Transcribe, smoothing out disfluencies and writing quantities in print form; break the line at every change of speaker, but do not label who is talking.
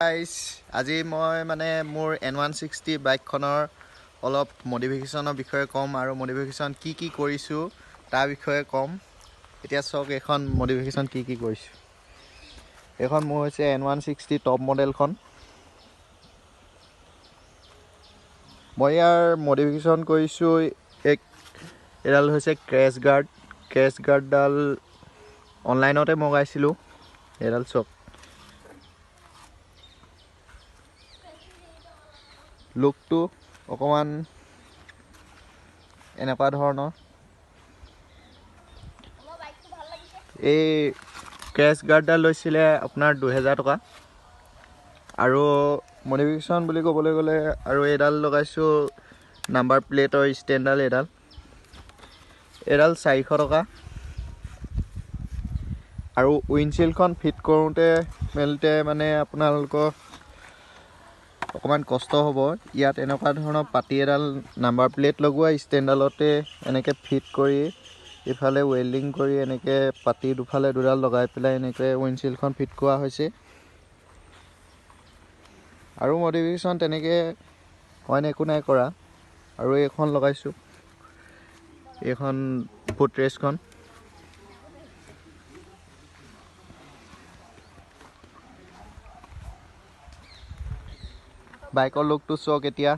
Guys আজি মই মানে মোৰ N160 বাইকখনৰ অলপ মডিফিকেশ্যনৰ বিষয়ে ক'ম আৰু মডিফিকেশ্যন কি কৰিছোঁ তাৰ বিষয়ে ক'ম। এতিয়া চাওক এখন মডিফিকেশ্যন কি কৰিছোঁ। এইখন মোৰ হৈছে N160 টপ মডেলখন। মই ইয়াৰ মডিফিকেশ্যন কৰিছোঁ। এডাল হৈছে ক্ৰেছ গাৰ্ডডাল অনলাইনতে মগাইছিলোঁ। এডাল চাওক, লুকটো অকণমান এনেকুৱা ধৰণৰ। এই ক্ৰেছ গাৰ্ডডাল লৈছিলে আপোনাৰ 2000 টকা। আৰু মডিফিকেশ্যন বুলি ক'বলৈ গ'লে আৰু এইডাল লগাইছোঁ নাম্বাৰ প্লেটৰ ষ্টেণ্ডডাল। এইডাল 400 টকা। আৰু উইণ্ডশ্বিল্ডখন ফিট কৰোঁতে মেলোঁতে মানে আপোনালোকৰ অকণমান কষ্ট হ'ব। ইয়াত এনেকুৱা ধৰণৰ পাতি এডাল নাম্বাৰ প্লেট লগোৱা ষ্টেণ্ডডালতে এনেকৈ ফিট কৰি ইফালে ৱেল্ডিং কৰি এনেকৈ পাতি দুফালে দুডাল লগাই পেলাই এনেকৈ উইণ্ডশ্বিল্ডখন ফিট কৰা হৈছে। আৰু মডিফিকেশ্যন তেনেকৈ অইন একো নাই কৰা। আৰু এইখন লগাইছোঁ, এইখন ফুটৰেষ্টখন। বাইকৰ লুকটো চাওক এতিয়া।